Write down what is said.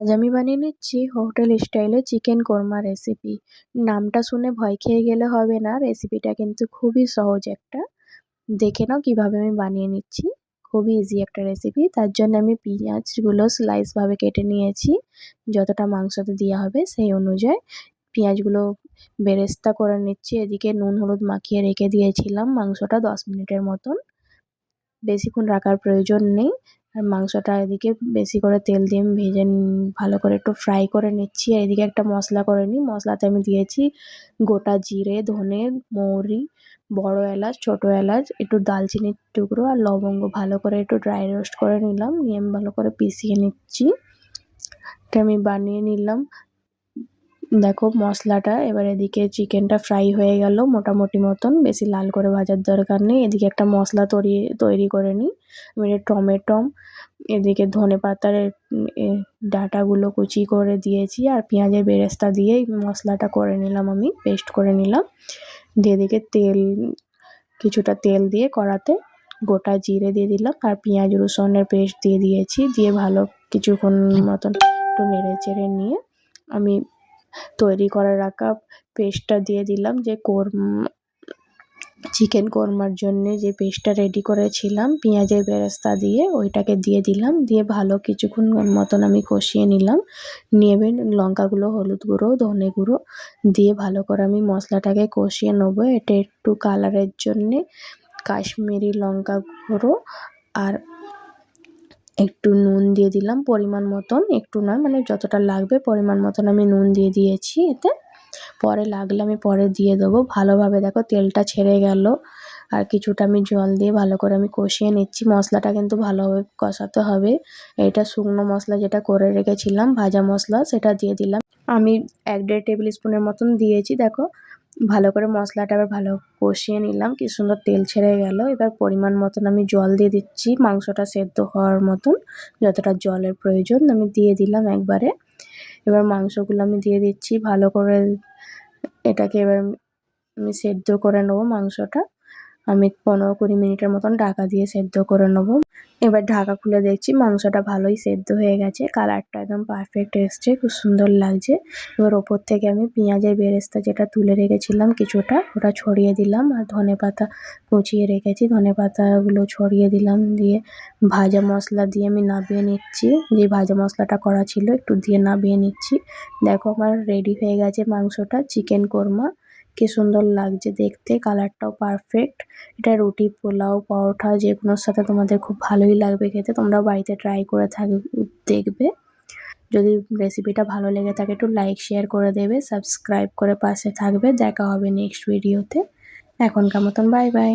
আজ আমি বানিয়ে নিচ্ছি হোটেল স্টাইলে চিকেন কোরমা রেসিপি। নামটা শুনে ভয় খেয়ে গেলে হবে না, রেসিপিটা কিন্তু খুবই সহজ একটা। দেখে নাও কিভাবে আমি বানিয়ে নিচ্ছি। খুবই ইজি একটা রেসিপি। তার জন্য আমি পেঁয়াজগুলো স্লাইস ভাবে কেটে নিয়েছি, যতটা মাংসতে দেওয়া হবে সেই অনুযায়ী। পেঁয়াজগুলো বেরেস্তা করে নিচ্ছি। এদিকে নুন হলুদ মাখিয়ে রেখে দিয়েছিলাম মাংসটা 10 মিনিটের মতন। বেশিক্ষণ রাখার প্রয়োজন নেই। আর মাংসটা এদিকে বেশি করে তেল দিয়ে আমি ভেজে ভালো করে একটু ফ্রাই করে নিচ্ছি। আর এদিকে একটা মশলা করে নিই। মশলাতে আমি দিয়েছি গোটা জিরে, ধনে, মৌরি, বড় এলাচ, ছোট এলাচ, একটু দালচিনির টুকরো আর লবঙ্গ ভালো করে একটু ড্রাই রোস্ট করে নিলাম। নিয়ে আমি ভালো করে পিষিয়ে নিচ্ছি। এটা আমি বানিয়ে নিলাম। দেখো মশলাটা। এবার এদিকে চিকেনটা ফ্রাই হয়ে গেল মোটামুটি মতন, বেশি লাল করে ভাজার দরকার নেই। এদিকে একটা মশলা তৈরি করে নিই। এবারে টমেটো, এদিকে ধনেপাতার ডাঁটাগুলো কুচি করে দিয়েছি আর পেঁয়াজের বেরেস্তা দিয়ে মশলাটা করে নিলাম, আমি পেস্ট করে নিলাম। দিয়ে এদিকে কিছুটা তেল দিয়ে কড়াতে গোটা জিরে দিয়ে দিলাম আর পেঁয়াজ রসুনের পেস্ট দিয়ে দিয়েছি। দিয়ে ভালো কিছুক্ষণ মতন একটু নেড়ে চেড়ে নিয়ে আমি তৈরি করে রাখা পেস্টটা দিয়ে দিলাম। যে চিকেন কোরমার জন্যে যে পেস্টটা রেডি করেছিলাম পেঁয়াজের বেরেস্তা দিয়ে, ওইটাকে দিয়ে দিলাম। দিয়ে ভালো কিছুক্ষণ মতন আমি কষিয়ে নিলাম। নিয়ে লঙ্কাগুলো, হলুদ গুঁড়ো, ধনে গুঁড়ো দিয়ে ভালো করে আমি মশলাটাকে কষিয়ে নেবো। এটা একটু কালারের জন্যে কাশ্মীরি লঙ্কা গুঁড়ো আর একটু নুন দিয়ে দিলাম পরিমাণ মতন। একটু নয়, মানে যতটা লাগবে পরিমাণ মতন আমি নুন দিয়ে দিয়েছি এতে। পরে লাগলে আমি পরে দিয়ে দেবো। ভালোভাবে দেখো তেলটা ছেড়ে গেল আর কিছুটা আমি জল দিয়ে ভালো করে আমি কষিয়ে নিচ্ছি। মশলাটা কিন্তু ভালোভাবে কষাতে হবে। এটা শুকনো মশলা যেটা করে রেখেছিলাম, ভাজা মশলা, সেটা দিয়ে দিলাম। আমি 1-1.5 টেবিল স্পুনের মতন দিয়েছি। দেখো ভালো করে মশলাটা আবার ভালো কষিয়ে নিলাম। কি সুন্দর তেল ছেড়ে গেল। এবার পরিমাণ মতন আমি জল দিয়ে দিচ্ছি, মাংসটা সেদ্ধ হওয়ার মতন যতটা জলের প্রয়োজন আমি দিয়ে দিলাম একবারে। এবার মাংসগুলো আমি দিয়ে দিচ্ছি ভালো করে। এটাকে এবার আমি সেদ্ধ করে নেবো মাংসটা। আমি 15-20 মিনিটের মতন ঢাকা দিয়ে সেদ্ধ করে নেবো। এবার ঢাকা খুলে দেখছি মাংসটা ভালোই সেদ্ধ হয়ে গেছে। কালারটা একদম পারফেক্ট এসছে, খুব সুন্দর লাগছে। এবার ওপর থেকে আমি পেঁয়াজের বেরেস্তা যেটা তুলে রেখেছিলাম কিছুটা, ওটা ছড়িয়ে দিলাম। আর ধনেপাতা কুচিয়ে রেখেছি, ধনেপাতাগুলো ছড়িয়ে দিলাম। দিয়ে ভাজা মশলা দিয়ে আমি নামিয়ে নিচ্ছি। যে ভাজা মশলাটা করা ছিল একটু দিয়ে নামিয়ে নিচ্ছি। দেখো আমার রেডি হয়ে গেছে মাংসটা, চিকেন কোরমা। কি সুন্দর লাগছে দেখতে, কালারটাও পারফেক্ট। এটা রুটি, পোলাও, পরোটা যেকোনোর সাথে তোমাদের খুব ভালোই লাগবে খেতে। তোমরা বাড়িতে ট্রাই করে দেখবে। যদি রেসিপিটা ভালো লেগে থাকে একটু লাইক শেয়ার করে দেবে, সাবস্ক্রাইব করে পাশে থাকবে। দেখা হবে নেক্সট ভিডিওতে। এখনকার মতন বাই বাই।